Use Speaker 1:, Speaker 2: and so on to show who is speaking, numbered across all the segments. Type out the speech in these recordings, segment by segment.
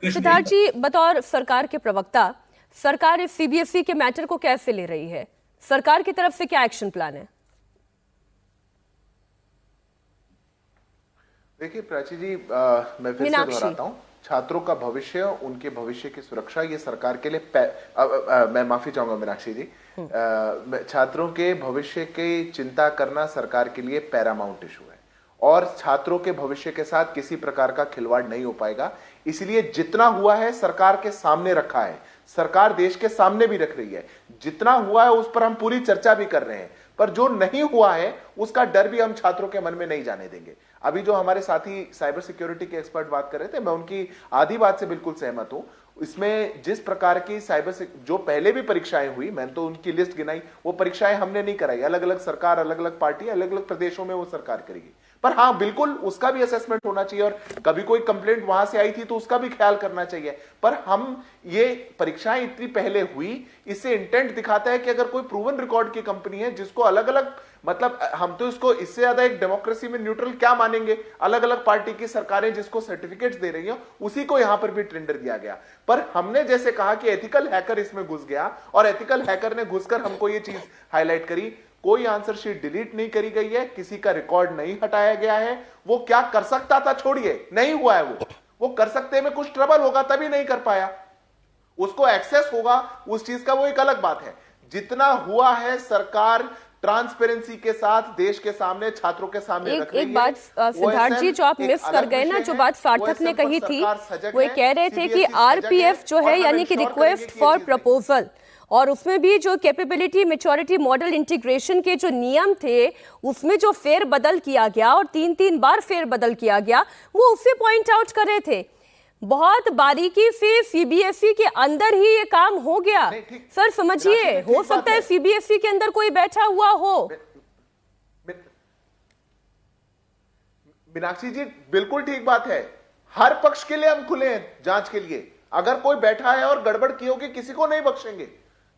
Speaker 1: सिद्धार्थ जी, बतौर सरकार के प्रवक्ता, सरकार इस सीबीएसई के मैटर को कैसे ले रही है? सरकार की तरफ से क्या एक्शन प्लान है?
Speaker 2: देखिए प्राची जी, मैं फिर से
Speaker 1: मीनाक्षी,
Speaker 2: दोहराता हूँ, छात्रों का भविष्य, उनके भविष्य की सुरक्षा, ये सरकार के लिए मैं माफी चाहूंगा मीनाक्षी जी, छात्रों के भविष्य की चिंता करना सरकार के लिए पैरामाउंट इशू है और छात्रों के भविष्य के साथ किसी प्रकार का खिलवाड़ नहीं हो पाएगा। इसलिए जितना हुआ है सरकार के सामने रखा है, सरकार देश के सामने भी रख रही है, जितना हुआ है उस पर हम पूरी चर्चा भी कर रहे हैं, पर जो नहीं हुआ है उसका डर भी हम छात्रों के मन में नहीं जाने देंगे। अभी जो हमारे साथी साइबर सिक्योरिटी के एक्सपर्ट बात कर रहे थे, मैं उनकी आधी बात से बिल्कुल सहमत हूं। इसमें जिस प्रकार की जो पहले भी परीक्षाएं हुई, मैंने तो उनकी लिस्ट गिनाई, वो परीक्षाएं हमने नहीं कराई, अलग अलग सरकार, अलग अलग पार्टी, अलग अलग प्रदेशों में वो सरकार करेगी। पर हाँ, बिल्कुल उसका भी असेसमेंट होना चाहिए और कभी कोई कंप्लेंट वहां से आई थी तो उसका भी ख्याल करना चाहिए। पर हम ये परीक्षाएं इतनी पहले हुई, इससे इंटेंट दिखाता है कि अगर कोई प्रूवन रिकॉर्ड की कंपनी है जिसको अलग अलग, मतलब हम तो इसको इससे ज्यादा एक डेमोक्रेसी में न्यूट्रल क्या मानेंगे, अलग अलग पार्टी की सरकारें जिसको सर्टिफिकेट्स दे रही हैं उसी को यहां पर भी टेंडर दिया गया। पर हमने जैसे कहा कि एथिकल हैकर इसमें घुस गया और एथिकल हैकर ने घुसकर हमको ये चीज हाईलाइट करी, कोई आंसर शीट डिलीट नहीं करी गई है, किसी का रिकॉर्ड नहीं हटाया गया है। वो क्या कर सकता था, छोड़िए, नहीं हुआ है। वो कर सकते में कुछ ट्रबल होगा तभी नहीं कर पाया, उसको एक्सेस होगा उस चीज का, वो एक अलग बात है। जितना हुआ है सरकार ट्रांसपेरेंसी के साथ देश के सामने, छात्रों के सामने रख रही है।
Speaker 1: एक बात सिद्धार्थ जी जो आप मिस कर गए ना, जो बात सार्थक ने कही थी, वो कह रहे थे कि आरपीएफ जो है यानी कि रिक्वेस्ट फॉर प्रपोजल, और उसमें भी जो कैपेबिलिटी मैच्योरिटी मॉडल इंटीग्रेशन के जो नियम थे उसमें जो फेर बदल किया गया और 3-3 बार फेर बदल किया गया, वो उसे पॉइंट आउट कर रहे थे। बहुत बारीकी से सीबीएसई के अंदर ही ये काम हो गया। सर समझिए, हो सकता है सीबीएसई के अंदर कोई बैठा हुआ हो।
Speaker 2: मीनाक्षी जी बिल्कुल ठीक बात है, हर पक्ष के लिए हम खुले हैं जांच के लिए। अगर कोई बैठा है और गड़बड़ की होगी, किसी को नहीं बख्शेंगे।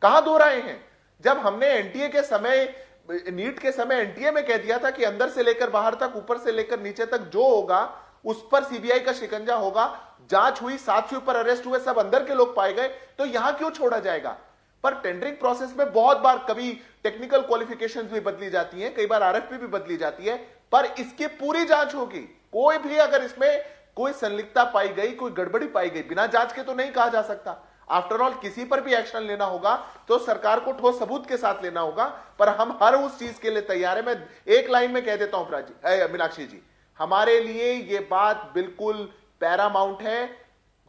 Speaker 2: कहां दो राय हैं? जब हमने एनटीए के समय, नीट के समय एनटीए में कह दिया था कि अंदर से लेकर बाहर तक, ऊपर से लेकर नीचे तक जो होगा उस पर सीबीआई का शिकंजा होगा। जांच हुई, 7 से ऊपर अरेस्ट हुए, सब अंदर के लोग पाए गए, तो यहां क्यों छोड़ा जाएगा? पर टेंडरिंग प्रोसेस में बहुत बार कभी टेक्निकल क्वालिफिकेशंस भी बदली जाती हैं, कई बार आरएफपी भी बदली जाती है, पर इसकी पूरी जांच होगी। कोई भी अगर इसमें कोई संलिप्तता पाई गई, कोई गड़बड़ी पाई गई, बिना जांच के तो नहीं कहा जा सकता। आफ्टर ऑल किसी पर भी एक्शन लेना होगा तो सरकार को ठोस सबूत के साथ लेना होगा, पर हम हर उस चीज के लिए तैयार है। मैं एक लाइन में कह देता हूं मीनाक्षी जी, हमारे लिए यह बात बिल्कुल पैरामाउंट है।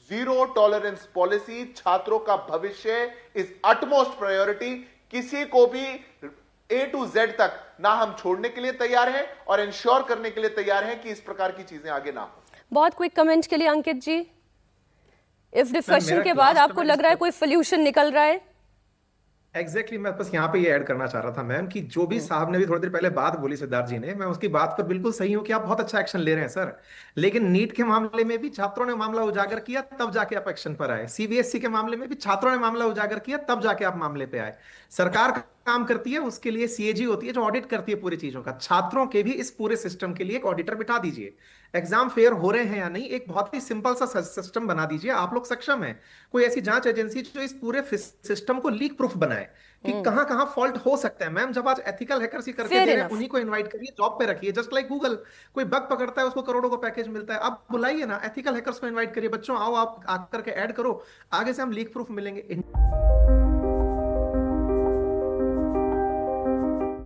Speaker 2: जीरो टॉलरेंस पॉलिसी, छात्रों का भविष्य इज अटमोस्ट प्रायोरिटी। किसी को भी ए टू जेड तक ना हम छोड़ने के लिए तैयार हैं और इंश्योर करने के लिए तैयार हैं कि इस प्रकार की चीजें आगे ना हो।
Speaker 1: बहुत क्विक कमेंट के लिए अंकित जी, इस डिस्कशन के बाद आपको लग रहा है कोई सोल्यूशन निकल रहा है?
Speaker 3: एग्जैक्टली मैं बस यहाँ पे ये ऐड करना चाह रहा था मैम कि जो भी साहब ने भी थोड़ी देर पहले बात बोली सिद्धार्थ जी ने, मैं उसकी बात पर बिल्कुल सही हूँ कि आप बहुत अच्छा एक्शन ले रहे हैं सर। लेकिन नीट के मामले में भी छात्रों ने मामला उजागर किया तब जाके आप एक्शन पर आए, सीबीएसई के मामले में भी छात्रों ने मामला उजागर किया तब जाके आप मामले पे आए। सरकार काम करती है, उसके लिए सीएजी होती है जो ऑडिट करती है पूरी चीजों का। छात्रों के भी इस पूरे सिस्टम के लिए एक ऑडिटर बिठा दीजिए। एग्जाम फेयर हो रहे हैं या नहीं, एक बहुत ही सिंपल सा सिस्टम बना दीजिए। आप लोग सक्षम हैं, कोई ऐसी जांच एजेंसी जो इस पूरे सिस्टम को लीक प्रूफ बनाए कि कहां कहां फॉल्ट हो सकता है। मैम जब आज एथिकल हैकर्स ही करके दे रहे हैं, उन्हीं को इनवाइट करिए, जॉब पे रखिए। जस्ट लाइक गूगल, कोई बग पकड़ता है उसको करोड़ों का पैकेज मिलता है, आप बुलाइए ना, एथिकल हैकर्स को इनवाइट करिए, बच्चों आओ आप आकर के ऐड करो, आगे से हम लीक प्रूफ मिलेंगे।